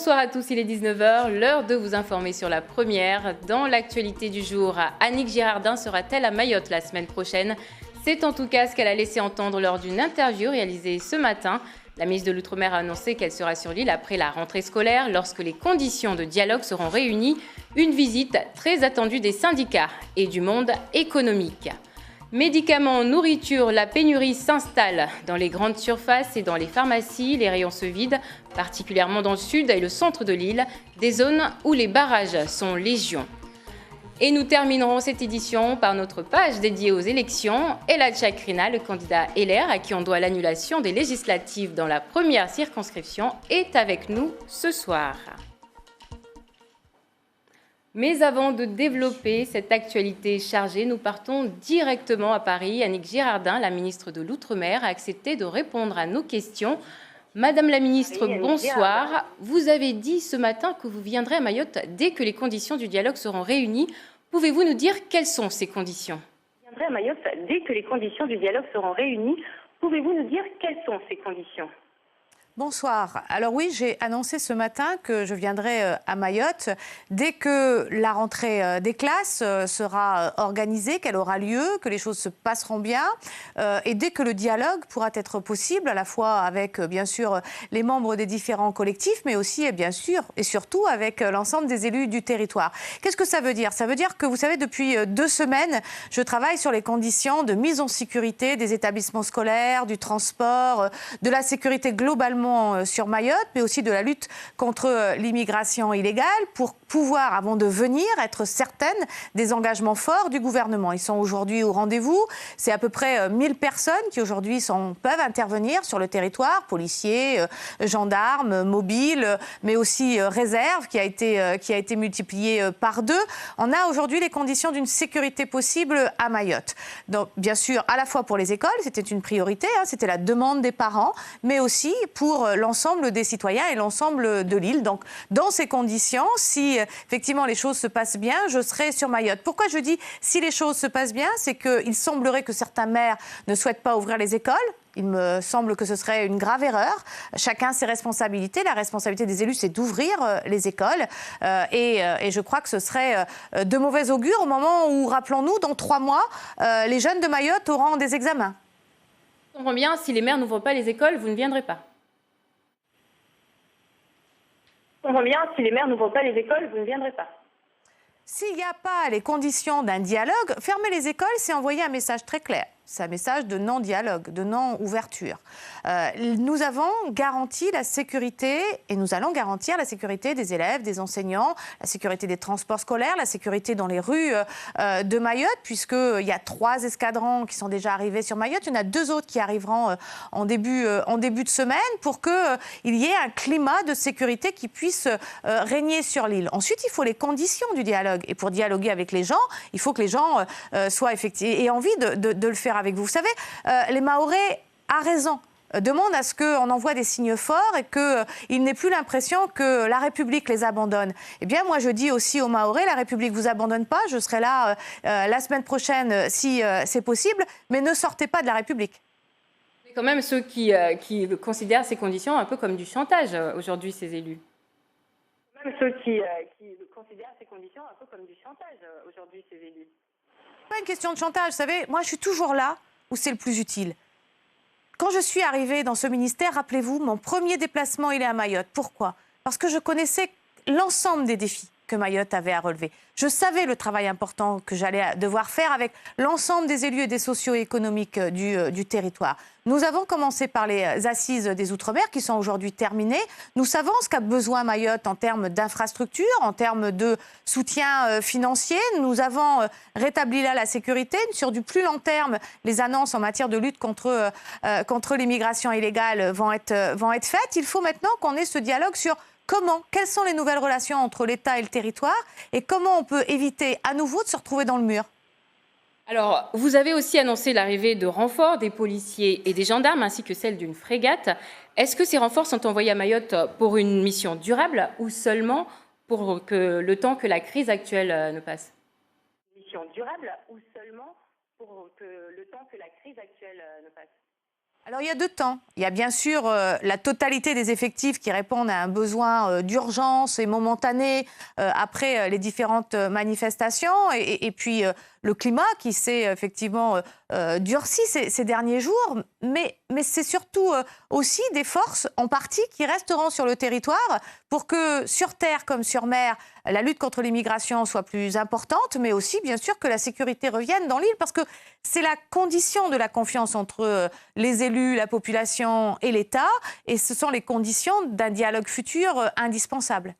Bonsoir à tous, il est 19 h, l'heure de vous informer sur la première. Dans l'actualité du jour, Annick Girardin sera-t-elle à Mayotte la semaine prochaine? C'est en tout cas ce qu'elle a laissé entendre lors d'une interview réalisée ce matin. La ministre de l'Outre-mer a annoncé qu'elle sera sur l'île après la rentrée scolaire, lorsque les conditions de dialogue seront réunies. Une visite très attendue des syndicats et du monde économique. Médicaments, nourriture, la pénurie s'installe dans les grandes surfaces et dans les pharmacies. Les rayons se vident, particulièrement dans le sud et le centre de l'île, des zones où les barrages sont légion. Et nous terminerons cette édition par notre page dédiée aux élections. Elad Chakrina, le candidat LR à qui on doit l'annulation des législatives dans la première circonscription, est avec nous ce soir. Mais avant de développer cette actualité chargée, nous partons directement à Paris. Annick Girardin, la ministre de l'Outre-mer, a accepté de répondre à nos questions. Madame la ministre, bonsoir. Vous avez dit ce matin que vous viendrez à Mayotte dès que les conditions du dialogue seront réunies. Pouvez-vous nous dire quelles sont ces conditions? Je viendrai à Mayotte dès que les conditions du dialogue seront réunies. Pouvez-vous nous dire quelles sont ces conditions? Bonsoir. Alors oui, j'ai annoncé ce matin que je viendrai à Mayotte dès que la rentrée des classes sera organisée, qu'elle aura lieu, que les choses se passeront bien et dès que le dialogue pourra être possible, à la fois avec bien sûr les membres des différents collectifs, mais aussi bien sûr et surtout avec l'ensemble des élus du territoire. Qu'est-ce que ça veut dire? Ça veut dire que vous savez, depuis 2 semaines, je travaille sur les conditions de mise en sécurité des établissements scolaires, du transport, de la sécurité globalement sur Mayotte, mais aussi de la lutte contre l'immigration illégale pour pouvoir, avant de venir, être certaine des engagements forts du gouvernement. Ils sont aujourd'hui au rendez-vous. C'est à peu près 1000 personnes qui aujourd'hui peuvent intervenir sur le territoire, policiers, gendarmes, mobiles, mais aussi réserve qui a été multipliée par 2. On a aujourd'hui les conditions d'une sécurité possible à Mayotte. Donc, bien sûr, à la fois pour les écoles, c'était une priorité, c'était la demande des parents, mais aussi pour l'ensemble des citoyens et l'ensemble de l'île. Donc, dans ces conditions, si effectivement les choses se passent bien, je serai sur Mayotte. Pourquoi je dis si les choses se passent bien? C'est qu'il semblerait que certains maires ne souhaitent pas ouvrir les écoles. Il me semble que ce serait une grave erreur. Chacun ses responsabilités. La responsabilité des élus, c'est d'ouvrir les écoles. Et je crois que ce serait de mauvais augure au moment où, rappelons-nous, dans 3 mois, les jeunes de Mayotte auront des examens. Je comprends bien, si les maires n'ouvrent pas les écoles, vous ne viendrez pas. Je comprends bien, si les maires n'ouvrent pas les écoles, vous ne viendrez pas. S'il n'y a pas les conditions d'un dialogue, fermer les écoles, c'est envoyer un message très clair. C'est un message de non-dialogue, de non-ouverture. Nous avons garanti la sécurité et nous allons garantir la sécurité des élèves, des enseignants, la sécurité des transports scolaires, la sécurité dans les rues de Mayotte, puisqu'il y a 3 escadrons qui sont déjà arrivés sur Mayotte. Il y en a 2 autres qui arriveront en début de semaine pour qu'il y ait un climat de sécurité qui puisse régner sur l'île. Ensuite, il faut les conditions du dialogue. Et pour dialoguer avec les gens, il faut que les gens soient effectivement aient envie de le faire avec vous. Vous savez, les Mahorais a raison. Demandent à ce qu'on envoie des signes forts et qu'il n'ait plus l'impression que la République les abandonne. Eh bien, moi, je dis aussi aux Mahorais, la République ne vous abandonne pas. Je serai là la semaine prochaine si c'est possible, mais ne sortez pas de la République. C'est quand même ceux qui considèrent ces conditions un peu comme du chantage aujourd'hui, ces élus. Même ceux qui considèrent ces conditions un peu comme du chantage aujourd'hui, ces élus. Pas une question de chantage, vous savez, moi je suis toujours là où c'est le plus utile. Quand je suis arrivée dans ce ministère, rappelez-vous, mon premier déplacement, il est à Mayotte. Pourquoi? Parce que je connaissais l'ensemble des défis que Mayotte avait à relever. Je savais le travail important que j'allais devoir faire avec l'ensemble des élus et des socio-économiques du territoire. Nous avons commencé par les assises des Outre-mer qui sont aujourd'hui terminées. Nous savons ce qu'a besoin Mayotte en termes d'infrastructures, en termes de soutien financier. Nous avons rétabli là la sécurité. Sur du plus long terme, les annonces en matière de lutte contre l'immigration illégale vont être faites. Il faut maintenant qu'on ait ce dialogue sur quelles sont les nouvelles relations entre l'État et le territoire et comment on peut éviter à nouveau de se retrouver dans le mur. Alors, vous avez aussi annoncé l'arrivée de renforts des policiers et des gendarmes ainsi que celle d'une frégate. Est-ce que ces renforts sont envoyés à Mayotte pour une mission durable ou seulement pour le temps que la crise actuelle ne passe? Une mission durable ou seulement pour le temps que la crise actuelle ne passe? Alors, il y a deux temps. Il y a bien sûr la totalité des effectifs qui répondent à un besoin d'urgence et momentané après les différentes manifestations. Et puis, le climat qui s'est effectivement durci ces derniers jours. Mais c'est surtout aussi des forces en partie qui resteront sur le territoire pour que sur terre comme sur mer, la lutte contre l'immigration soit plus importante, mais aussi, bien sûr, que la sécurité revienne dans l'île, parce que c'est la condition de la confiance entre les élus, la population et l'État, et ce sont les conditions d'un dialogue futur indispensable.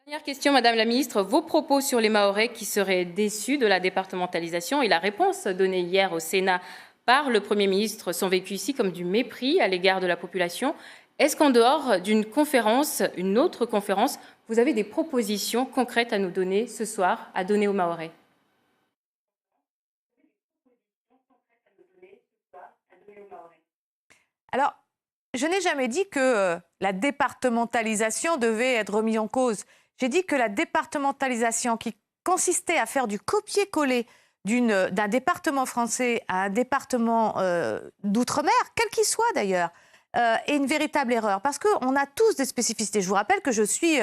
Dernière question, Madame la Ministre. Vos propos sur les Mahorais qui seraient déçus de la départementalisation et la réponse donnée hier au Sénat par le Premier ministre sont vécus ici comme du mépris à l'égard de la population. Est-ce qu'en dehors d'une conférence, une autre conférence, vous avez des propositions concrètes à nous donner ce soir, à donner aux Mahorais ? Alors, je n'ai jamais dit que la départementalisation devait être remise en cause. J'ai dit que la départementalisation qui consistait à faire du copier-coller d'un département français à un département d'outre-mer, quel qu'il soit d'ailleurs, est une véritable erreur. Parce qu'on a tous des spécificités. Je vous rappelle que je suis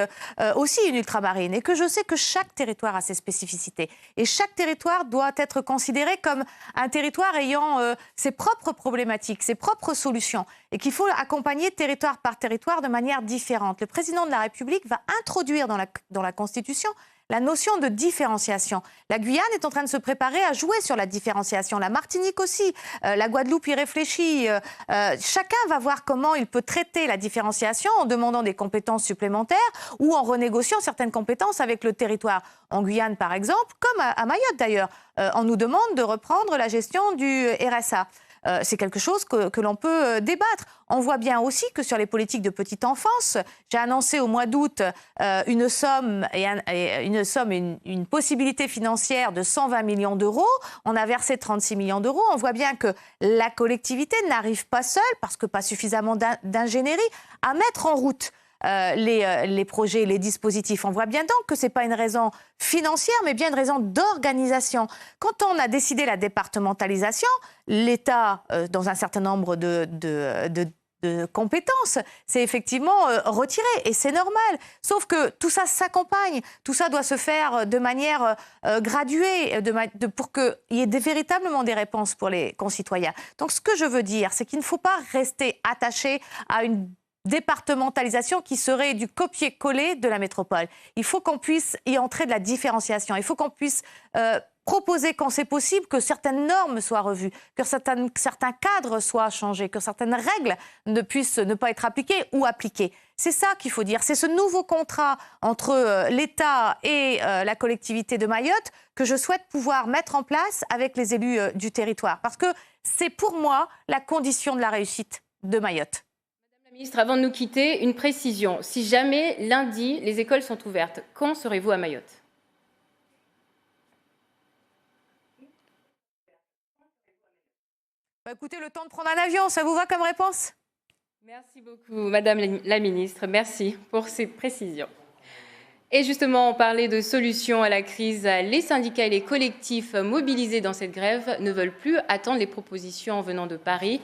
aussi une ultramarine et que je sais que chaque territoire a ses spécificités. Et chaque territoire doit être considéré comme un territoire ayant ses propres problématiques, ses propres solutions. Et qu'il faut accompagner territoire par territoire de manière différente. Le président de la République va introduire dans la Constitution la notion de différenciation. La Guyane est en train de se préparer à jouer sur la différenciation. La Martinique aussi. La Guadeloupe y réfléchit. Chacun va voir comment il peut traiter la différenciation en demandant des compétences supplémentaires ou en renégociant certaines compétences avec le territoire. En Guyane, par exemple, comme à Mayotte d'ailleurs, on nous demande de reprendre la gestion du RSA. C'est quelque chose que l'on peut débattre. On voit bien aussi que sur les politiques de petite enfance, j'ai annoncé au mois d'août une possibilité financière de 120 millions d'euros. On a versé 36 millions d'euros. On voit bien que la collectivité n'arrive pas seule, parce que pas suffisamment d'ingénierie, à mettre en route les projets, les dispositifs. On voit bien donc que ce n'est pas une raison financière, mais bien une raison d'organisation. Quand on a décidé la départementalisation, l'État, dans un certain nombre de compétences, s'est effectivement retiré. Et c'est normal. Sauf que tout ça s'accompagne. Tout ça doit se faire de manière graduée pour qu'il y ait véritablement des réponses pour les concitoyens. Donc ce que je veux dire, c'est qu'il ne faut pas rester attaché à une départementalisation qui serait du copier-coller de la métropole. Il faut qu'on puisse y entrer de la différenciation. Il faut qu'on puisse proposer, quand c'est possible, que certaines normes soient revues, que certains cadres soient changés, que certaines règles ne puissent ne pas être appliquées ou appliquées. C'est ça qu'il faut dire. C'est ce nouveau contrat entre l'État et la collectivité de Mayotte que je souhaite pouvoir mettre en place avec les élus du territoire. Parce que c'est pour moi la condition de la réussite de Mayotte. Ministre, avant de nous quitter, une précision. Si jamais lundi, les écoles sont ouvertes, quand serez-vous à Mayotte ? Écoutez, le temps de prendre un avion, ça vous va comme réponse ? Merci beaucoup, Madame la Ministre. Merci pour ces précisions. Et justement, on parlait de solutions à la crise. Les syndicats et les collectifs mobilisés dans cette grève ne veulent plus attendre les propositions venant de Paris.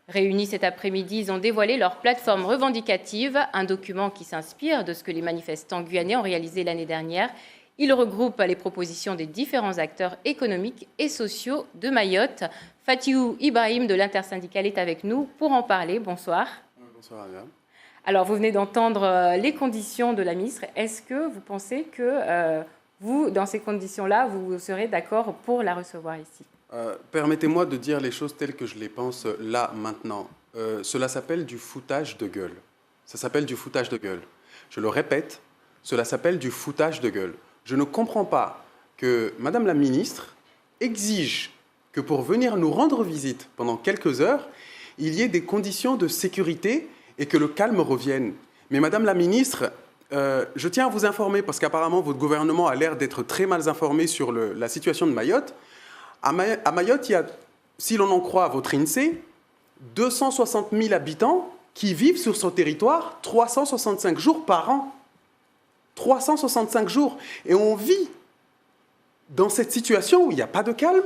Réunis cet après-midi, ils ont dévoilé leur plateforme revendicative, un document qui s'inspire de ce que les manifestants guyanais ont réalisé l'année dernière. Il regroupe les propositions des différents acteurs économiques et sociaux de Mayotte. Fatiou Ibrahim de l'Intersyndicale est avec nous pour en parler. Bonsoir. Bonsoir, Ariane. Alors, vous venez d'entendre les conditions de la ministre. Est-ce que vous pensez que vous, dans ces conditions-là, vous serez d'accord pour la recevoir ici ? Permettez-moi de dire les choses telles que je les pense là, maintenant. Cela s'appelle du foutage de gueule. Ça s'appelle du foutage de gueule. Je le répète, cela s'appelle du foutage de gueule. Je ne comprends pas que Madame la ministre exige que pour venir nous rendre visite pendant quelques heures, il y ait des conditions de sécurité et que le calme revienne. Mais Madame la ministre, je tiens à vous informer, parce qu'apparemment votre gouvernement a l'air d'être très mal informé sur la situation de Mayotte. À Mayotte, il y a, si l'on en croit votre INSEE, 260 000 habitants qui vivent sur son territoire 365 jours par an. 365 jours. Et on vit dans cette situation où il n'y a pas de calme,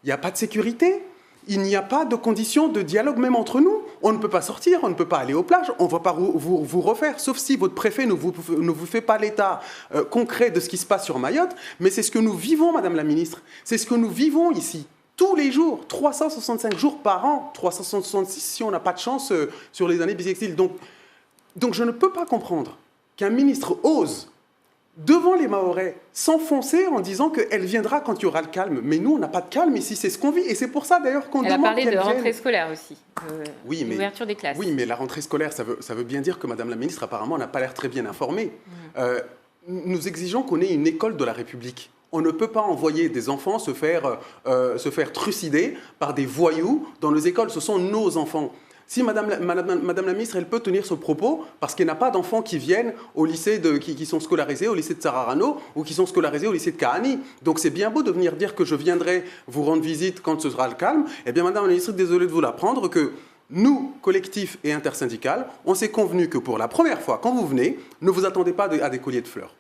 il n'y a pas de sécurité, il n'y a pas de conditions de dialogue même entre nous. On ne peut pas sortir, on ne peut pas aller aux plages, on ne va pas vous refaire, sauf si votre préfet ne vous fait pas l'état concret de ce qui se passe sur Mayotte. Mais c'est ce que nous vivons, Madame la Ministre. C'est ce que nous vivons ici. Tous les jours, 365 jours par an, 366 si on n'a pas de chance sur les années bissextiles. Donc je ne peux pas comprendre qu'un ministre ose, devant les Mahorais, s'enfoncer en disant qu'elle viendra quand il y aura le calme. Mais nous, on n'a pas de calme ici, c'est ce qu'on vit. Et c'est pour ça d'ailleurs qu'on demande qu'elle vienne. Elle a parlé de rentrée scolaire aussi, oui, mais l'ouverture des classes. Oui, mais la rentrée scolaire, ça veut bien dire que Madame la Ministre, apparemment, n'a pas l'air très bien informée. Nous exigeons qu'on ait une école de la République. On ne peut pas envoyer des enfants se faire trucider par des voyous dans nos écoles. Ce sont nos enfants. Si Madame la Ministre, elle peut tenir ce propos, parce qu'il n'y a pas d'enfants qui viennent au lycée qui sont scolarisés au lycée de Sararano ou qui sont scolarisés au lycée de Kahani. Donc c'est bien beau de venir dire que je viendrai vous rendre visite quand ce sera le calme. Eh bien, Madame la Ministre, désolé de vous l'apprendre que nous, collectif et intersyndical, on s'est convenu que pour la première fois, quand vous venez, ne vous attendez pas à des colliers de fleurs.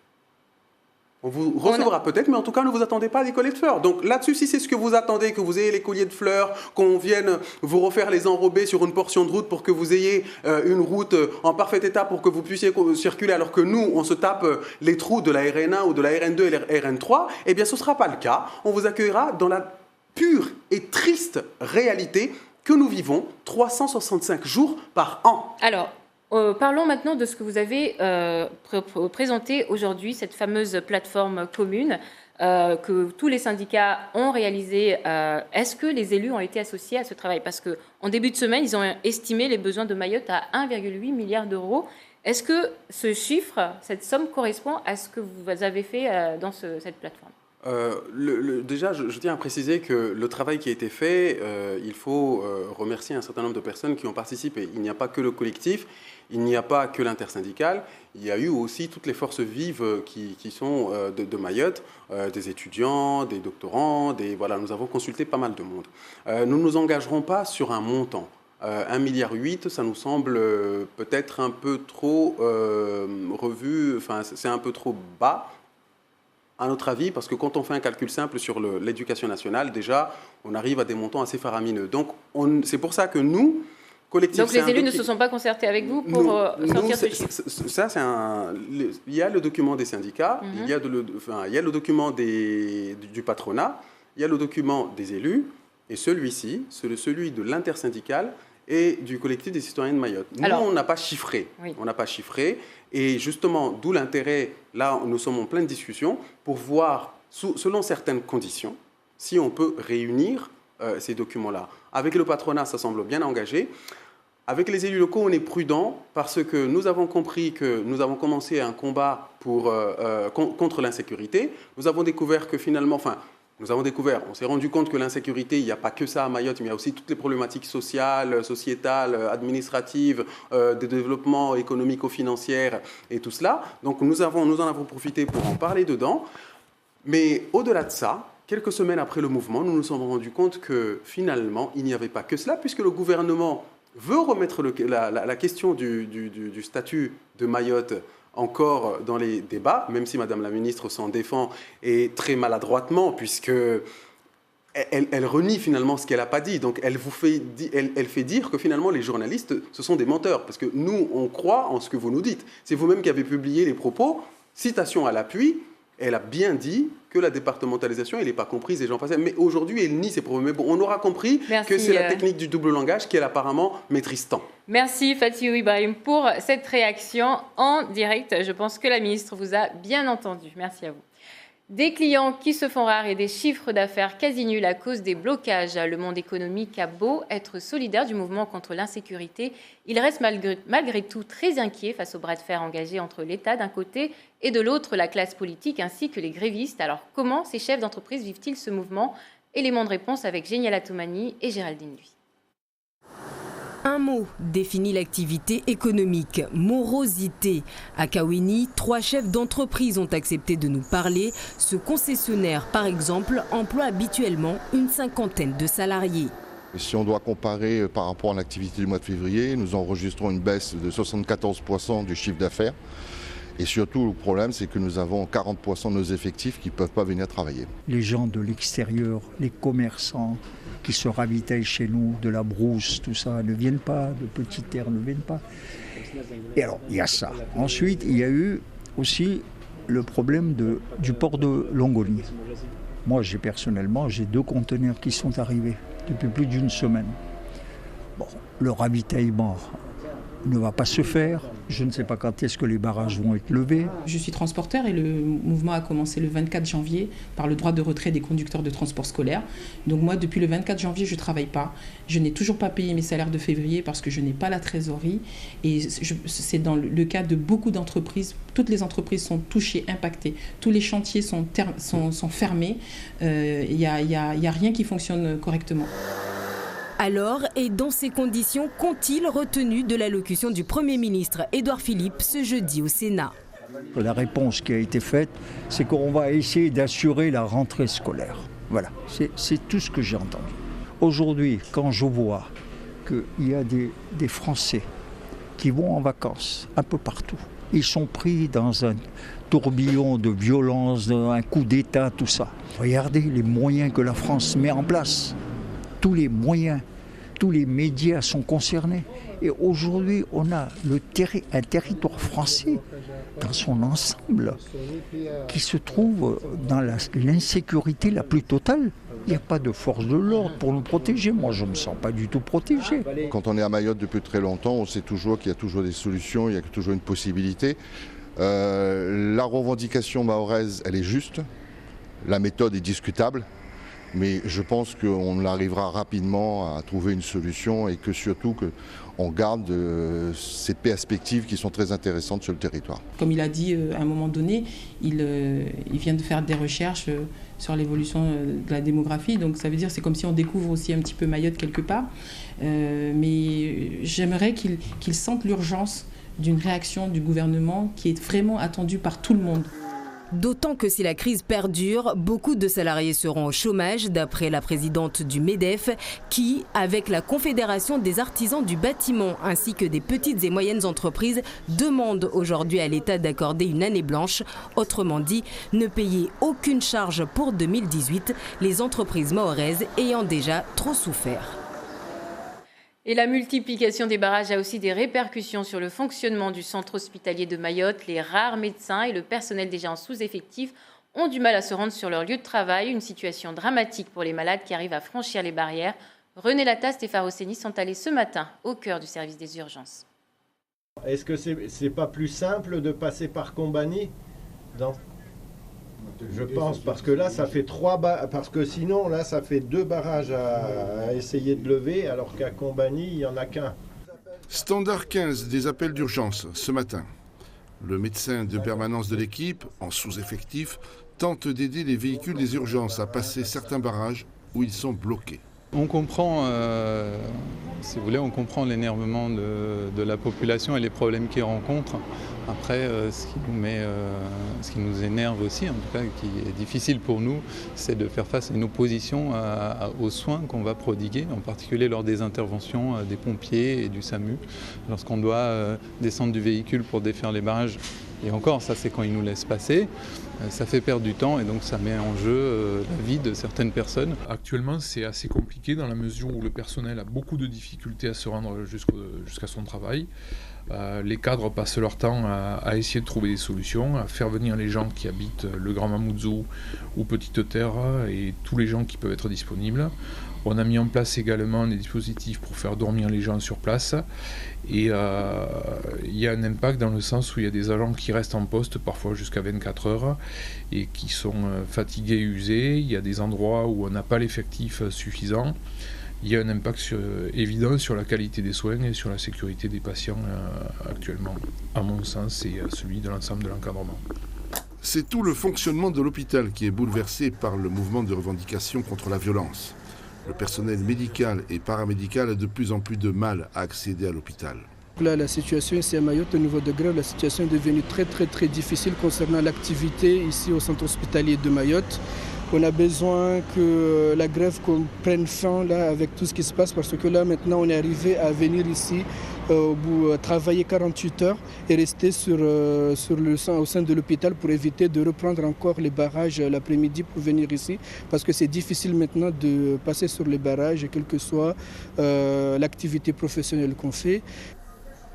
On vous recevra peut-être, mais en tout cas, ne vous attendez pas à des colliers de fleurs. Donc là-dessus, si c'est ce que vous attendez, que vous ayez les colliers de fleurs, qu'on vienne vous refaire les enrobés sur une portion de route pour que vous ayez une route en parfait état pour que vous puissiez circuler, alors que nous, on se tape les trous de la RN1 ou de la RN2 et la RN3, eh bien, ce ne sera pas le cas. On vous accueillera dans la pure et triste réalité que nous vivons 365 jours par an. Alors, parlons maintenant de ce que vous avez présenté aujourd'hui, cette fameuse plateforme commune que tous les syndicats ont réalisée. Est-ce que les élus ont été associés à ce travail? Parce qu'en début de semaine, ils ont estimé les besoins de Mayotte à 1,8 milliard d'euros. Est-ce que ce chiffre, cette somme correspond à ce que vous avez fait dans cette plateforme? Déjà, je tiens à préciser que le travail qui a été fait, il faut remercier un certain nombre de personnes qui ont participé. Il n'y a pas que le collectif, il n'y a pas que l'intersyndical, il y a eu aussi toutes les forces vives qui sont de Mayotte, des étudiants, des doctorants, voilà, nous avons consulté pas mal de monde. Nous ne nous engagerons pas sur un montant. 1,8 milliard, ça nous semble peut-être un peu trop revu, enfin c'est un peu trop bas. À notre avis, parce que quand on fait un calcul simple sur l'éducation nationale, déjà, on arrive à des montants assez faramineux. Donc, c'est pour ça que nous, collectif... Donc, les élus ne se sont pas concertés avec vous pour sortir ce chiffre? Ça, il y a le document des syndicats, il y a le document du patronat, il y a le document des élus, et celui-ci, celui de l'intersyndical et du collectif des citoyens de Mayotte. Nous, on n'a pas chiffré. Oui. On n'a pas chiffré. Et justement, d'où l'intérêt, là, nous sommes en pleine discussion, pour voir, selon certaines conditions, si on peut réunir ces documents-là. Avec le patronat, ça semble bien engagé. Avec les élus locaux, on est prudent parce que nous avons compris que nous avons commencé un combat contre l'insécurité. Nous avons découvert que finalement... on s'est rendu compte que l'insécurité, il n'y a pas que ça à Mayotte, mais il y a aussi toutes les problématiques sociales, sociétales, administratives, de développement économico-financier et tout cela. Donc nous en avons profité pour en parler dedans. Mais au-delà de ça, quelques semaines après le mouvement, nous nous sommes rendus compte que finalement, il n'y avait pas que cela, puisque le gouvernement veut remettre la question du statut de Mayotte encore dans les débats, même si Madame la Ministre s'en défend et très maladroitement, puisque elle renie finalement ce qu'elle n'a pas dit. Donc elle fait dire que finalement les journalistes, ce sont des menteurs, parce que nous, on croit en ce que vous nous dites. C'est vous-même qui avez publié les propos, citation à l'appui, elle a bien dit que la départementalisation, elle n'est pas comprise des gens passés. Mais aujourd'hui, elle nie ses propos. Mais bon, on aura compris que c'est la technique du double langage qu'elle apparemment maîtrise tant. Merci Fatihou Ibrahim pour cette réaction en direct. Je pense que la ministre vous a bien entendu. Merci à vous. Des clients qui se font rares et des chiffres d'affaires quasi nuls à cause des blocages. Le monde économique a beau être solidaire du mouvement contre l'insécurité, il reste malgré tout très inquiet face au bras de fer engagé entre l'État d'un côté et de l'autre la classe politique ainsi que les grévistes. Alors comment ces chefs d'entreprise vivent-ils ce mouvement? Élément de réponse avec Génial Atoumani et Géraldine Duy. Un mot définit l'activité économique, morosité. À Kawini, 3 chefs d'entreprise ont accepté de nous parler. Ce concessionnaire, par exemple, emploie habituellement une 50aine de salariés. Si on doit comparer par rapport à l'activité du mois de février, nous enregistrons une baisse de 74% du chiffre d'affaires. Et surtout, le problème, c'est que nous avons 40% de nos effectifs qui ne peuvent pas venir travailler. Les gens de l'extérieur, les commerçants qui se ravitaillent chez nous, de la brousse, tout ça, ne viennent pas, de Petite Terre ne viennent pas. Et alors, il y a ça. Ensuite, il y a eu aussi le problème du port de Longoni. Moi, personnellement, j'ai 2 conteneurs qui sont arrivés depuis plus d'une semaine. Bon, le ravitaillement ne va pas se faire. Je ne sais pas quand est-ce que les barrages vont être levés. Je suis transporteur et le mouvement a commencé le 24 janvier par le droit de retrait des conducteurs de transport scolaire. Donc moi, depuis le 24 janvier, je ne travaille pas. Je n'ai toujours pas payé mes salaires de février parce que je n'ai pas la trésorerie. Et c'est dans le cas de beaucoup d'entreprises. Toutes les entreprises sont touchées, impactées. Tous les chantiers sont fermés. Il n'y a rien qui fonctionne correctement. Alors, et dans ces conditions, qu'ont-ils retenu de l'allocution du Premier ministre Édouard Philippe ce jeudi au Sénat? La réponse qui a été faite, c'est qu'on va essayer d'assurer la rentrée scolaire. Voilà, c'est tout ce que j'ai entendu. Aujourd'hui, quand je vois qu'il y a des Français qui vont en vacances un peu partout, ils sont pris dans un tourbillon de violence, un coup d'État, tout ça. Regardez les moyens que la France met en place. Tous les moyens, tous les médias sont concernés. Et aujourd'hui, on a un territoire français dans son ensemble qui se trouve dans l'insécurité la plus totale. Il n'y a pas de force de l'ordre pour nous protéger. Moi, je ne me sens pas du tout protégé. Quand on est à Mayotte depuis très longtemps, on sait toujours qu'il y a toujours des solutions, il y a toujours une possibilité. La revendication mahoraise, elle est juste. La méthode est discutable. Mais je pense qu'on arrivera rapidement à trouver une solution et que surtout qu'on garde ces perspectives qui sont très intéressantes sur le territoire. Comme il a dit à un moment donné, il vient de faire des recherches sur l'évolution de la démographie. Donc ça veut dire que c'est comme si on découvre aussi un petit peu Mayotte quelque part. Mais j'aimerais qu'il sente l'urgence d'une réaction du gouvernement qui est vraiment attendue par tout le monde. D'autant que si la crise perdure, beaucoup de salariés seront au chômage, d'après la présidente du MEDEF, qui, avec la Confédération des artisans du bâtiment ainsi que des petites et moyennes entreprises, demande aujourd'hui à l'État d'accorder une année blanche. Autrement dit, ne payer aucune charge pour 2018, les entreprises mahoraises ayant déjà trop souffert. Et la multiplication des barrages a aussi des répercussions sur le fonctionnement du centre hospitalier de Mayotte. Les rares médecins et le personnel déjà en sous-effectif ont du mal à se rendre sur leur lieu de travail. Une situation dramatique pour les malades qui arrivent à franchir les barrières. René Lataste et Faroseni sont allés ce matin au cœur du service des urgences. Est-ce que c'est pas plus simple de passer par Combani? Non. Je pense, parce que là, ça fait 3 barrages, parce que sinon, là, ça fait 2 barrages à essayer de lever, alors qu'à Combani, il n'y en a qu'un. Standard 15 des appels d'urgence ce matin. Le médecin de permanence de l'équipe, en sous-effectif, tente d'aider les véhicules des urgences à passer certains barrages où ils sont bloqués. On comprend, si vous voulez, on comprend l'énervement de la population et les problèmes qu'ils rencontrent. Après, ce qui nous énerve aussi, en tout cas, qui est difficile pour nous, c'est de faire face à une opposition aux soins qu'on va prodiguer, en particulier lors des interventions des pompiers et du SAMU. Lorsqu'on doit descendre du véhicule pour défaire les barrages, et encore, ça c'est quand ils nous laissent passer, ça fait perdre du temps et donc ça met en jeu la vie de certaines personnes. Actuellement, c'est assez compliqué dans la mesure où le personnel a beaucoup de difficultés à se rendre jusqu'à son travail. Les cadres passent leur temps à essayer de trouver des solutions, à faire venir les gens qui habitent le Grand Mamoudzou ou Petite Terre et tous les gens qui peuvent être disponibles. On a mis en place également des dispositifs pour faire dormir les gens sur place et il y a un impact dans le sens où il y a des agents qui restent en poste parfois jusqu'à 24 heures et qui sont fatigués et usés. Il y a des endroits où on n'a pas l'effectif suffisant. Il y a un impact évident sur la qualité des soins et sur la sécurité des patients actuellement, à mon sens, et celui de l'ensemble de l'encadrement. C'est tout le fonctionnement de l'hôpital qui est bouleversé par le mouvement de revendication contre la violence. Le personnel médical et paramédical a de plus en plus de mal à accéder à l'hôpital. Là, la situation ici à Mayotte, au niveau de grève, la situation est devenue très difficile concernant l'activité ici au centre hospitalier de Mayotte. On a besoin que la grève prenne fin là, avec tout ce qui se passe parce que là maintenant on est arrivé à venir ici travailler 48 heures et rester au sein de l'hôpital pour éviter de reprendre encore les barrages l'après-midi pour venir ici parce que c'est difficile maintenant de passer sur les barrages quelle que soit l'activité professionnelle qu'on fait.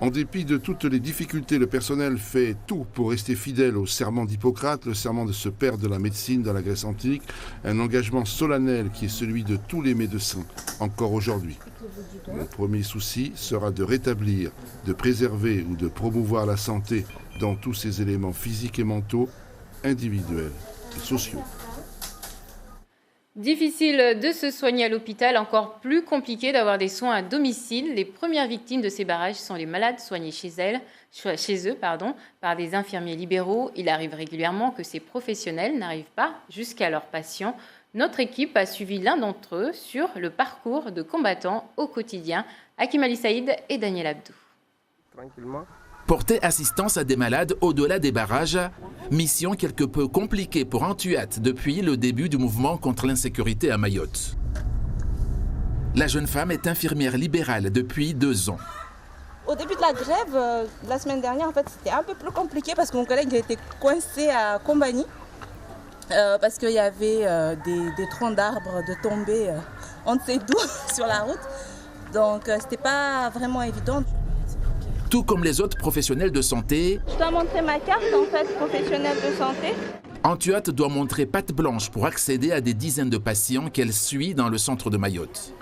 En dépit de toutes les difficultés, le personnel fait tout pour rester fidèle au serment d'Hippocrate, le serment de ce père de la médecine dans la Grèce antique, un engagement solennel qui est celui de tous les médecins, encore aujourd'hui. Mon premier souci sera de rétablir, de préserver ou de promouvoir la santé dans tous ses éléments physiques et mentaux, individuels et sociaux. Difficile de se soigner à l'hôpital, encore plus compliqué d'avoir des soins à domicile. Les premières victimes de ces barrages sont les malades soignés chez eux, par des infirmiers libéraux. Il arrive régulièrement que ces professionnels n'arrivent pas jusqu'à leurs patients. Notre équipe a suivi l'un d'entre eux sur le parcours de combattants au quotidien, Hakim Ali Saïd et Daniel Abdou. Tranquillement. Porter assistance à des malades au-delà des barrages, mission quelque peu compliquée pour Antuat depuis le début du mouvement contre l'insécurité à Mayotte. La jeune femme est infirmière libérale depuis 2 ans. Au début de la grève, la semaine dernière, en fait, c'était un peu plus compliqué parce que mon collègue était coincé à Combani parce qu'il y avait des troncs d'arbres de tomber on ne sait d'où sur la route. Donc, c'était pas vraiment évident. Tout comme les autres professionnels de santé, je dois montrer ma carte en fait professionnelle de santé. Antuat doit montrer patte blanche pour accéder à des dizaines de patients qu'elle suit dans le centre de Mayotte.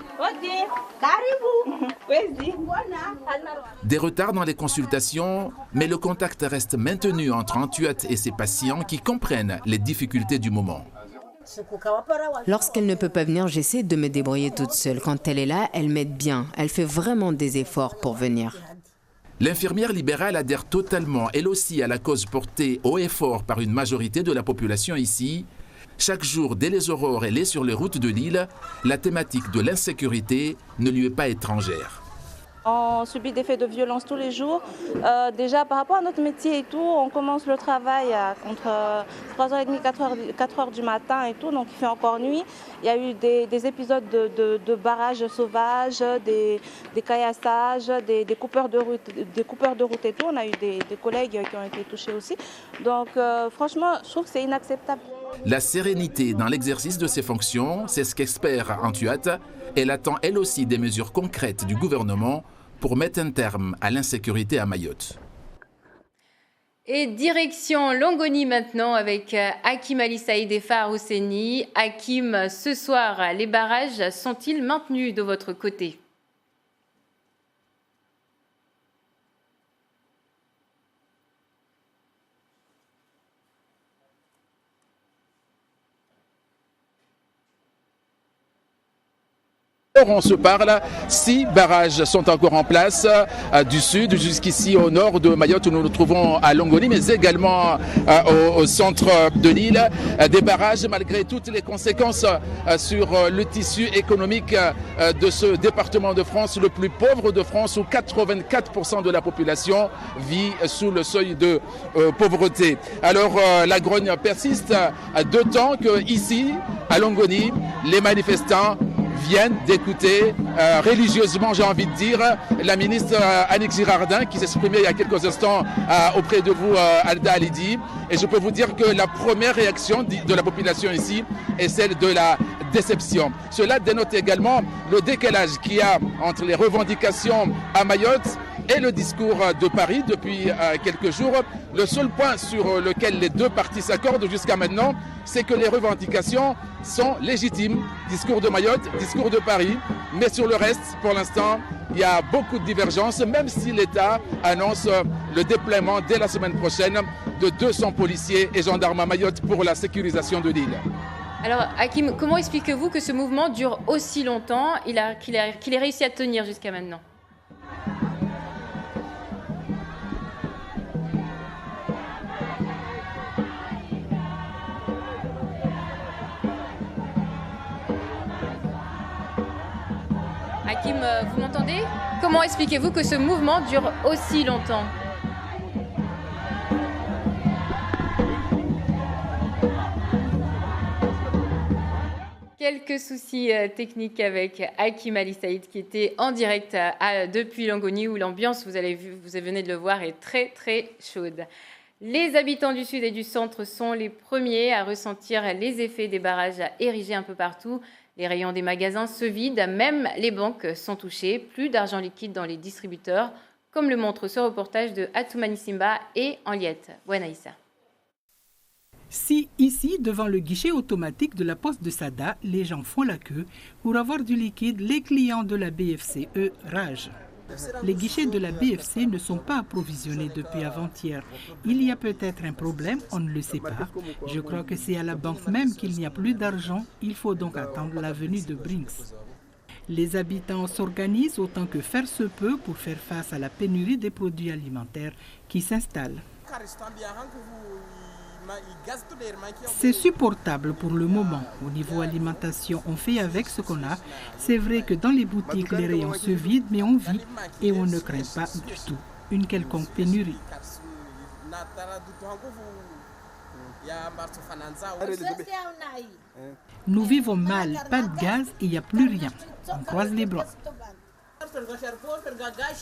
Des retards dans les consultations, mais le contact reste maintenu entre Antuat et ses patients qui comprennent les difficultés du moment. Lorsqu'elle ne peut pas venir, j'essaie de me débrouiller toute seule. Quand elle est là, elle m'aide bien. Elle fait vraiment des efforts pour venir. L'infirmière libérale adhère totalement, elle aussi, à la cause portée haut et fort par une majorité de la population ici. Chaque jour, dès les aurores, elle est sur les routes de l'île. La thématique de l'insécurité ne lui est pas étrangère. On subit des faits de violence tous les jours. Déjà, par rapport à notre métier et tout, on commence le travail entre 3h30, 4h du matin et tout, donc il fait encore nuit. Il y a eu des épisodes de barrages sauvages, des caillassages, des coupeurs de route et tout. On a eu des collègues qui ont été touchés aussi. Donc franchement, je trouve que c'est inacceptable. La sérénité dans l'exercice de ses fonctions, c'est ce qu'espère Antuat. Elle attend elle aussi des mesures concrètes du gouvernement pour mettre un terme à l'insécurité à Mayotte. Et direction Longoni maintenant avec Hakim Ali Saïd et Fahar Hosseini. Hakim, ce soir, les barrages sont-ils maintenus de votre côté ? On se parle, 6 barrages sont encore en place du sud jusqu'ici au nord de Mayotte où nous nous trouvons à Longoni, mais également au centre de l'île. Des barrages malgré toutes les conséquences sur le tissu économique de ce département de France, le plus pauvre de France, où 84% de la population vit sous le seuil de pauvreté. Alors la grogne persiste, d'autant que ici, à Longoni, les manifestants viennent d'écouter religieusement, j'ai envie de dire, la ministre Annick Girardin qui s'exprimait il y a quelques instants auprès de vous, Alda Alidi. Et je peux vous dire que la première réaction de la population ici est celle de la déception. Cela dénote également le décalage qu'il y a entre les revendications à Mayotte et le discours de Paris depuis quelques jours. Le seul point sur lequel les deux parties s'accordent jusqu'à maintenant, c'est que les revendications sont légitimes. Discours de Mayotte, discours de Paris. Mais sur le reste, pour l'instant, il y a beaucoup de divergences, même si l'État annonce le déploiement dès la semaine prochaine de 200 policiers et gendarmes à Mayotte pour la sécurisation de l'île. Alors, Hakim, comment expliquez-vous que ce mouvement dure aussi longtemps, qu'il ait réussi à tenir jusqu'à maintenant ? Hakim, vous m'entendez ? Comment expliquez-vous que ce mouvement dure aussi longtemps ? Quelques soucis techniques avec Hakim Ali Saïd qui était en direct depuis Longoni où l'ambiance, vous venez de le voir, est très très chaude. Les habitants du sud et du centre sont les premiers à ressentir les effets des barrages érigés un peu partout. Les rayons des magasins se vident, même les banques sont touchées. Plus d'argent liquide dans les distributeurs, comme le montre ce reportage de Atoumani Simba et Henriette Bouanaïssa. Si ici, devant le guichet automatique de la poste de Sada, les gens font la queue, pour avoir du liquide, les clients de la BFCE ragent. Les guichets de la BFC ne sont pas approvisionnés depuis avant-hier. Il y a peut-être un problème, on ne le sait pas. Je crois que c'est à la banque même qu'il n'y a plus d'argent. Il faut donc attendre la venue de Brinks. Les habitants s'organisent autant que faire se peut pour faire face à la pénurie des produits alimentaires qui s'installe. C'est supportable pour le moment. Au niveau alimentation, on fait avec ce qu'on a. C'est vrai que dans les boutiques, les rayons se vident, mais on vit et on ne craint pas du tout une quelconque pénurie. Nous vivons mal, pas de gaz et il n'y a plus rien. On croise les bras.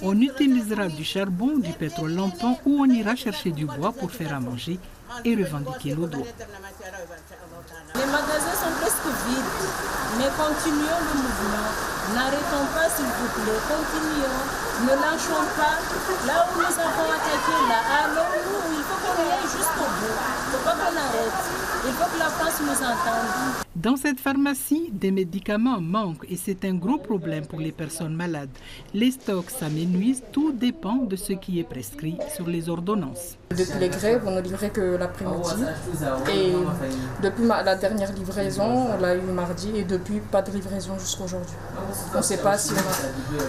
On utilisera du charbon, du pétrole lampant ou on ira chercher du bois pour faire à manger et revendiquer l'eau d'eau. Les magasins sont presque vides, mais continuons le mouvement. N'arrêtons pas s'il vous plaît, continuons. Ne lâchons pas. Là où nous avons attaqué, là, allons-nous. Il faut qu'on y aille jusqu'au bout. Il ne faut pas qu'on arrête. Il faut que la France nous entende. Dans cette pharmacie, des médicaments manquent et c'est un gros problème pour les personnes malades. Les stocks s'amenuisent, tout dépend de ce qui est prescrit sur les ordonnances. Depuis les grèves, on ne livrait que l'après-midi. Et depuis la dernière livraison, on l'a eu mardi et depuis, pas de livraison jusqu'à aujourd'hui. On ne sait pas si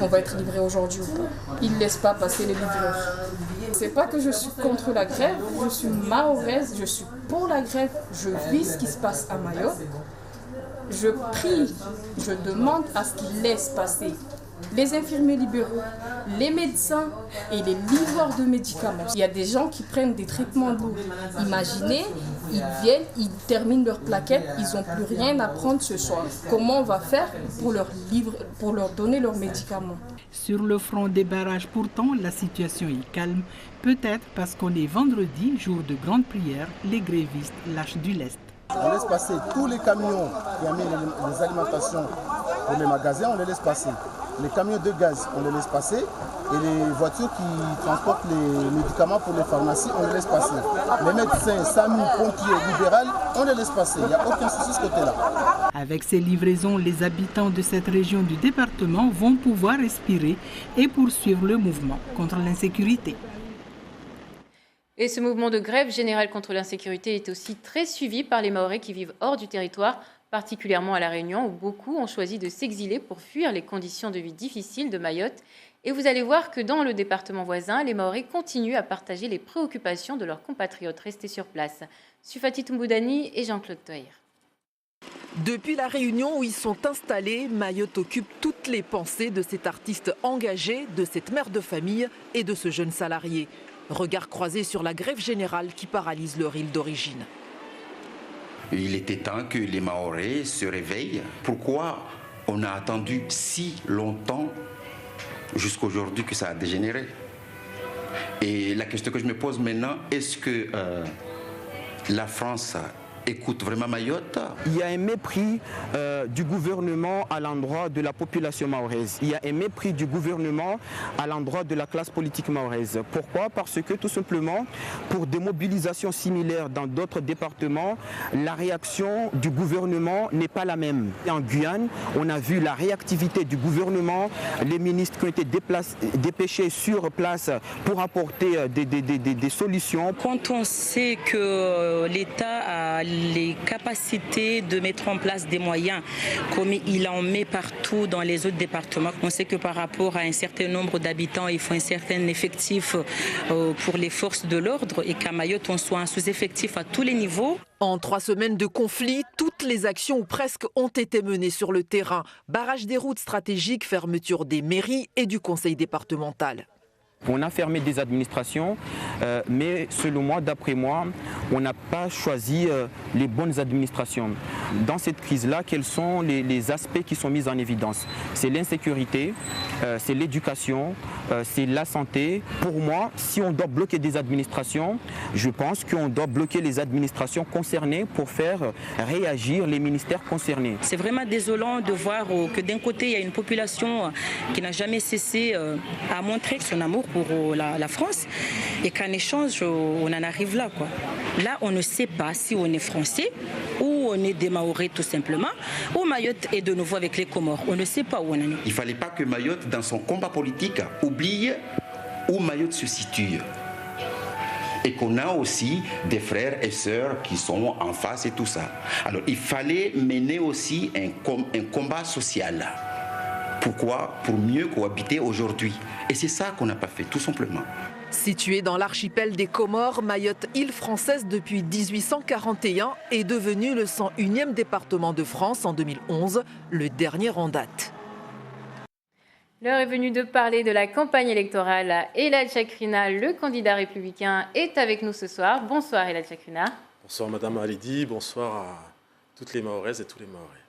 on va être livré aujourd'hui ou pas. Ils ne laissent pas passer les livreurs. C'est pas que je suis contre la grève, je suis mahoraise, je suis pour la grève, je vis ce qui se passe à Mayotte. Je prie, je demande à ce qu'ils laissent passer les infirmiers libéraux, les médecins et les livreurs de médicaments. Il y a des gens qui prennent des traitements lourds. Imaginez, ils viennent, ils terminent leur plaquette, ils n'ont plus rien à prendre ce soir. Comment on va faire pour leur donner leurs médicaments? Sur le front des barrages, pourtant, la situation est calme. Peut-être parce qu'on est vendredi, jour de grande prière, les grévistes lâchent du lest. On laisse passer tous les camions qui amènent les alimentations pour les magasins, on les laisse passer. Les camions de gaz, on les laisse passer. Et les voitures qui transportent les médicaments pour les pharmacies, on les laisse passer. Les médecins, SAMU, pompiers, libérales, on les laisse passer. Il n'y a aucun souci de ce côté-là. Avec ces livraisons, les habitants de cette région du département vont pouvoir respirer et poursuivre le mouvement contre l'insécurité. Et ce mouvement de grève générale contre l'insécurité est aussi très suivi par les Mahorais qui vivent hors du territoire, particulièrement à La Réunion, où beaucoup ont choisi de s'exiler pour fuir les conditions de vie difficiles de Mayotte. Et vous allez voir que dans le département voisin, les Mahorais continuent à partager les préoccupations de leurs compatriotes restés sur place. Sufati Tumboudani et Jean-Claude Toyer. Depuis La Réunion où ils sont installés, Mayotte occupe toutes les pensées de cet artiste engagé, de cette mère de famille et de ce jeune salarié. Regard croisé sur la grève générale qui paralyse leur île d'origine. Il était temps que les Mahorais se réveillent. Pourquoi on a attendu si longtemps jusqu'à aujourd'hui que ça a dégénéré? Et la question que je me pose maintenant, est-ce que la France écoute vraiment Mayotte? Il y a un mépris du gouvernement à l'endroit de la population mahoraise. Il y a un mépris du gouvernement à l'endroit de la classe politique mahoraise. Pourquoi? Parce que tout simplement, pour des mobilisations similaires dans d'autres départements, la réaction du gouvernement n'est pas la même. En Guyane, on a vu la réactivité du gouvernement, les ministres qui ont été dépêchés sur place pour apporter des solutions. Quand on sait que l'État a les capacités de mettre en place des moyens, comme il en met partout dans les autres départements. On sait que par rapport à un certain nombre d'habitants, il faut un certain effectif pour les forces de l'ordre et qu'à Mayotte, on soit un sous-effectif à tous les niveaux. En 3 semaines de conflit, toutes les actions ou presque ont été menées sur le terrain. Barrage des routes stratégiques, fermeture des mairies et du conseil départemental. On a fermé des administrations, mais selon moi, d'après moi, on n'a pas choisi les bonnes administrations. Dans cette crise-là, quels sont les aspects qui sont mis en évidence? C'est l'insécurité, c'est l'éducation, c'est la santé. Pour moi, si on doit bloquer des administrations, je pense qu'on doit bloquer les administrations concernées pour faire réagir les ministères concernés. C'est vraiment désolant de voir que d'un côté, il y a une population qui n'a jamais cessé à montrer son amour pour la France et qu'en échange, on en arrive là, quoi. Là, on ne sait pas si on est français ou on est des Mahorais tout simplement, ou Mayotte est de nouveau avec les Comores. On ne sait pas où on en est. Il ne fallait pas que Mayotte, dans son combat politique, oublie où Mayotte se situe. Et qu'on a aussi des frères et sœurs qui sont en face et tout ça. Alors il fallait mener aussi un combat social. Pourquoi? Pour mieux cohabiter aujourd'hui. Et c'est ça qu'on n'a pas fait, tout simplement. Située dans l'archipel des Comores, Mayotte, île française depuis 1841, est devenue le 101e département de France en 2011, le dernier en date. L'heure est venue de parler de la campagne électorale. Elad Chakrina, le candidat républicain, est avec nous ce soir. Bonsoir Elad Chakrina. Bonsoir Madame Halidi, bonsoir à toutes les Mahoraises et tous les Mahorais.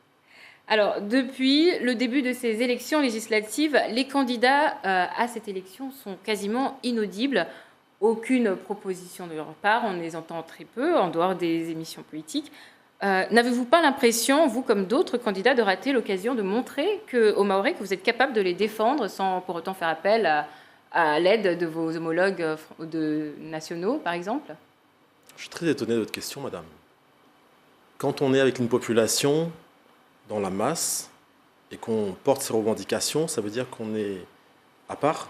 Alors, depuis le début de ces élections législatives, les candidats à cette élection sont quasiment inaudibles. Aucune proposition de leur part, on les entend très peu, en dehors des émissions politiques. N'avez-vous pas l'impression, vous comme d'autres candidats, de rater l'occasion de montrer aux Mahorais que vous êtes capable de les défendre sans pour autant faire appel à l'aide de vos homologues nationaux, par exemple? Je suis très étonné de votre question, Madame. Quand on est avec une population dans la masse et qu'on porte ses revendications, ça veut dire qu'on est à part.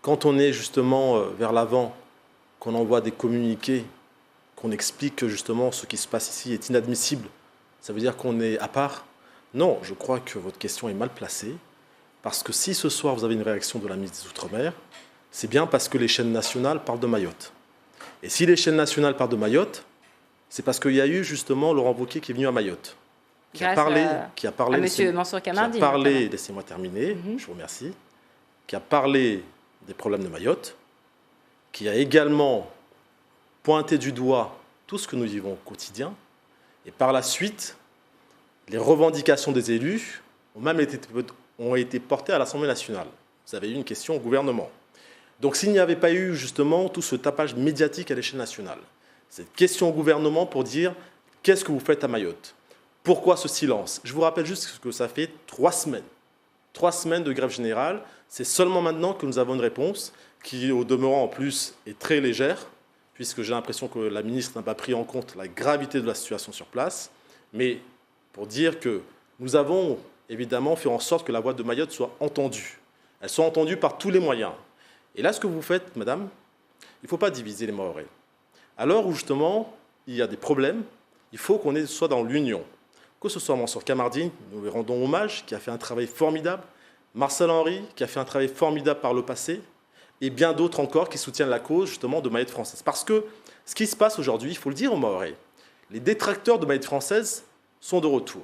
Quand on est justement vers l'avant, qu'on envoie des communiqués, qu'on explique que justement ce qui se passe ici est inadmissible, ça veut dire qu'on est à part. Non, je crois que votre question est mal placée, parce que si ce soir vous avez une réaction de la ministre des Outre-mer, c'est bien parce que les chaînes nationales parlent de Mayotte. Et si les chaînes nationales parlent de Mayotte, c'est parce qu'il y a eu justement Laurent Wauquiez qui est venu à Mayotte. Qui a parlé, Monsieur Mansour Kamardine. Qui a parlé, laissez-moi terminer, je vous remercie, qui a parlé des problèmes de Mayotte, qui a également pointé du doigt tout ce que nous vivons au quotidien, et par la suite, les revendications des élus ont été portées à l'Assemblée nationale. Vous avez eu une question au gouvernement. Donc s'il n'y avait pas eu justement tout ce tapage médiatique à l'échelle nationale, cette question au gouvernement pour dire qu'est-ce que vous faites à Mayotte? Pourquoi ce silence? Je vous rappelle juste que ça fait 3 semaines. 3 semaines de grève générale. C'est seulement maintenant que nous avons une réponse qui, au demeurant en plus, est très légère, puisque j'ai l'impression que la ministre n'a pas pris en compte la gravité de la situation sur place. Mais pour dire que nous avons évidemment fait en sorte que la voix de Mayotte soit entendue. Elle soit entendue par tous les moyens. Et là, ce que vous faites, madame, il ne faut pas diviser les Mahorais. À l'heure où justement il y a des problèmes, il faut qu'on soit dans l'union. Que ce soit Mansour Kamardine, nous lui rendons hommage, qui a fait un travail formidable, Marcel Henry, qui a fait un travail formidable par le passé, et bien d'autres encore qui soutiennent la cause justement de Mayotte française. Parce que ce qui se passe aujourd'hui, il faut le dire aux Mahorais, les détracteurs de Mayotte française sont de retour.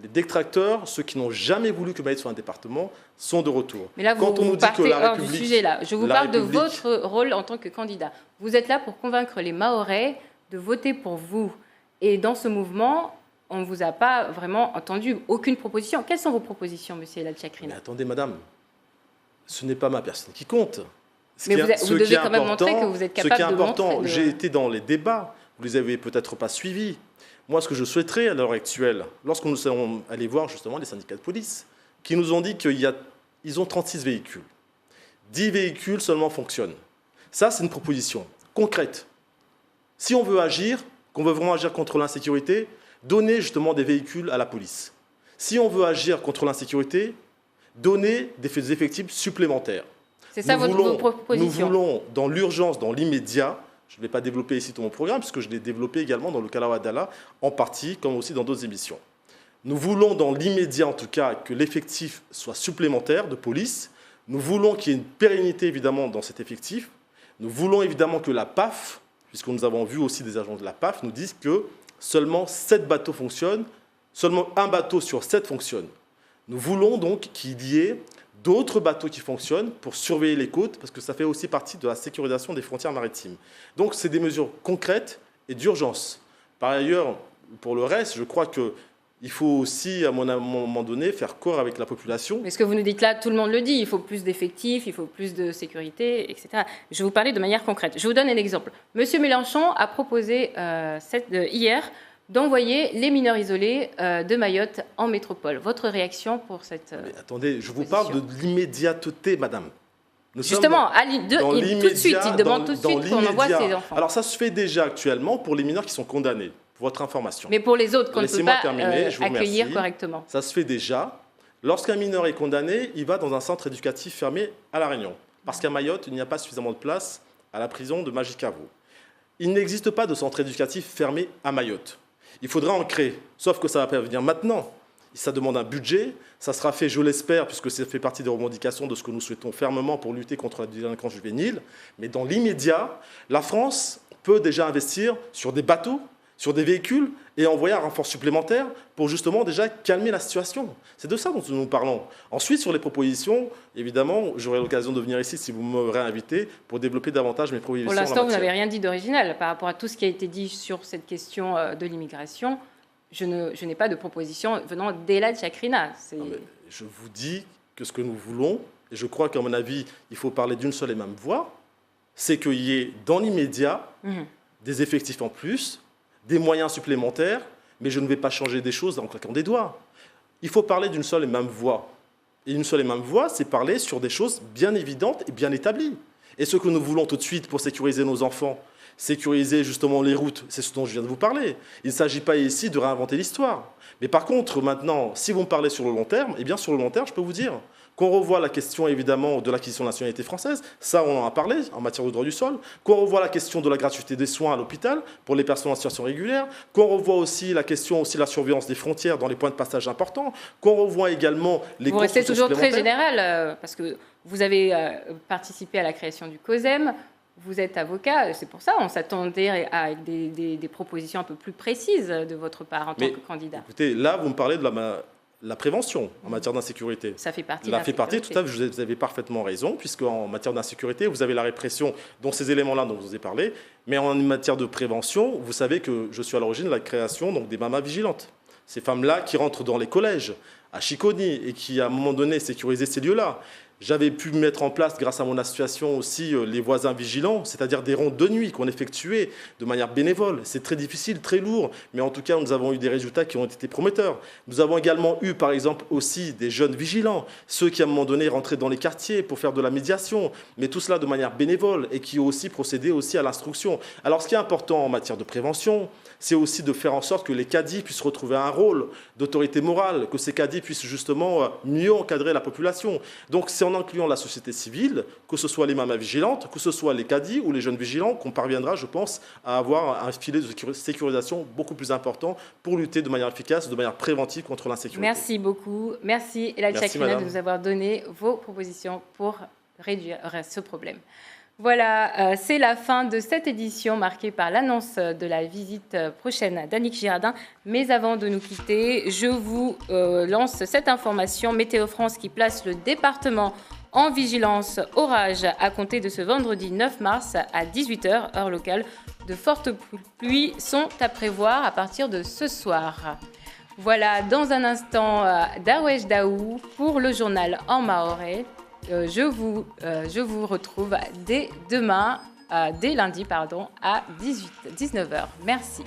Les détracteurs, ceux qui n'ont jamais voulu que Mayotte soit un département, sont de retour. Mais là, vous partez hors du sujet. Là. Je vous parle de votre rôle en tant que candidat. Vous êtes là pour convaincre les Mahorais de voter pour vous. Et dans ce mouvement, on ne vous a pas vraiment entendu aucune proposition. Quelles sont vos propositions, monsieur Elad Chakrina? Mais attendez, madame, ce n'est pas ma personne qui compte. Mais vous devez quand même montrer que vous êtes capable de montrer. J'ai été dans les débats, vous ne les avez peut-être pas suivis. Moi, ce que je souhaiterais à l'heure actuelle, lorsque nous sommes allés voir justement les syndicats de police, qui nous ont dit qu'ils ont 36 véhicules. 10 véhicules seulement fonctionnent. Ça, c'est une proposition concrète. Si on veut agir, qu'on veut vraiment agir contre l'insécurité, donner justement des véhicules à la police. Si on veut agir contre l'insécurité, donner des effectifs supplémentaires. C'est ça votre proposition? Nous voulons, dans l'urgence, dans l'immédiat, je ne vais pas développer ici tout mon programme, puisque je l'ai développé également dans le Kalawadala, en partie, comme aussi dans d'autres émissions. Nous voulons, dans l'immédiat en tout cas, que l'effectif soit supplémentaire de police. Nous voulons qu'il y ait une pérennité, évidemment, dans cet effectif. Nous voulons, évidemment, que la PAF, puisque nous avons vu aussi des agents de la PAF, nous disent que seulement 7 bateaux fonctionnent, seulement un bateau sur 7 fonctionne. Nous voulons donc qu'il y ait d'autres bateaux qui fonctionnent pour surveiller les côtes, parce que ça fait aussi partie de la sécurisation des frontières maritimes. Donc, c'est des mesures concrètes et d'urgence. Par ailleurs, pour le reste, je crois qu'il faut aussi, à un moment donné, faire corps avec la population. Mais ce que vous nous dites là, tout le monde le dit, il faut plus d'effectifs, il faut plus de sécurité, etc. Je vais vous parler de manière concrète. Je vous donne un exemple. Monsieur Mélenchon a proposé hier d'envoyer les mineurs isolés de Mayotte en métropole. Votre réaction pour cette Mais attendez, je vous parle de l'immédiateté, madame. Justement, tout de suite, il demande tout de suite qu'on envoie ses enfants. Alors ça se fait déjà actuellement pour les mineurs qui sont condamnés, pour votre information. Mais pour les autres qu'on ne peut pas je vous accueillir remercie. correctement. Ça se fait déjà. Lorsqu'un mineur est condamné, il va dans un centre éducatif fermé à La Réunion. Parce qu'à Mayotte, il n'y a pas suffisamment de place à la prison de Majicavo. Il n'existe pas de centre éducatif fermé à Mayotte. Il faudra en créer, sauf que ça va pas venir maintenant. Ça demande un budget, ça sera fait, je l'espère, puisque ça fait partie des revendications de ce que nous souhaitons fermement pour lutter contre la délinquance juvénile. Mais dans l'immédiat, la France peut déjà investir sur des bateaux, sur des véhicules et envoyer un renfort supplémentaire pour justement déjà calmer la situation. C'est de ça dont nous parlons. Ensuite, sur les propositions, évidemment, j'aurai l'occasion de venir ici si vous me réinvitez pour développer davantage mes propositions. Pour l'instant, vous n'avez rien dit d'original par rapport à tout ce qui a été dit sur cette question de l'immigration. Je n'ai pas de proposition venant d'Elad Chakrina. Je vous dis que ce que nous voulons, et je crois qu'à mon avis, il faut parler d'une seule et même voix, c'est qu'il y ait dans l'immédiat des effectifs en plus, des moyens supplémentaires, mais je ne vais pas changer des choses en claquant des doigts. Il faut parler d'une seule et même voix. Et une seule et même voix, c'est parler sur des choses bien évidentes et bien établies. Et ce que nous voulons tout de suite pour sécuriser nos enfants, sécuriser justement les routes, c'est ce dont je viens de vous parler. Il ne s'agit pas ici de réinventer l'histoire. Mais par contre, maintenant, si vous me parlez sur le long terme, eh bien sur le long terme, je peux vous dire qu'on revoit la question évidemment de l'acquisition de la nationalité française, ça on en a parlé en matière de droit du sol, qu'on revoit la question de la gratuité des soins à l'hôpital pour les personnes en situation régulière, qu'on revoit aussi la question de la surveillance des frontières dans les points de passage importants, qu'on revoit également les Vous restez toujours très général, parce que vous avez participé à la création du COSEM, vous êtes avocat, c'est pour ça on s'attendait à des propositions un peu plus précises de votre part en tant que candidat. Écoutez, là vous me parlez de la prévention en matière d'insécurité. Ça fait partie de l'insécurité. Tout à fait, vous avez parfaitement raison, puisqu'en matière d'insécurité, vous avez la répression, dont ces éléments-là dont je vous ai parlé, mais en matière de prévention, vous savez que je suis à l'origine de la création des mamas vigilantes. Ces femmes-là qui rentrent dans les collèges, à Chiconi, et qui, à un moment donné, sécurisaient ces lieux-là. J'avais pu mettre en place, grâce à mon association aussi, les voisins vigilants, c'est-à-dire des rondes de nuit qu'on effectuait de manière bénévole. C'est très difficile, très lourd, mais en tout cas, nous avons eu des résultats qui ont été prometteurs. Nous avons également eu, par exemple, aussi des jeunes vigilants, ceux qui, à un moment donné, rentraient dans les quartiers pour faire de la médiation, mais tout cela de manière bénévole et qui ont aussi procédé aussi à l'instruction. Alors, ce qui est important en matière de prévention, c'est aussi de faire en sorte que les cadis puissent retrouver un rôle d'autorité morale, que ces cadis puissent justement mieux encadrer la population. Donc, c'est en incluant la société civile, que ce soit les mamas vigilantes, que ce soit les cadis ou les jeunes vigilants, qu'on parviendra, je pense, à avoir un filet de sécurisation beaucoup plus important pour lutter de manière efficace, de manière préventive contre l'insécurité. Merci beaucoup. Merci Elad Chakrina de nous avoir donné vos propositions pour réduire ce problème. Voilà, c'est la fin de cette édition marquée par l'annonce de la visite prochaine d'Annick Girardin. Mais avant de nous quitter, je vous lance cette information. Météo France qui place le département en vigilance orage à compter de ce vendredi 9 mars à 18h, heure locale. De fortes pluies sont à prévoir à partir de ce soir. Voilà, dans un instant, Darwesh Daou pour le journal en mahorais. Je vous retrouve dès lundi à 19h. Merci.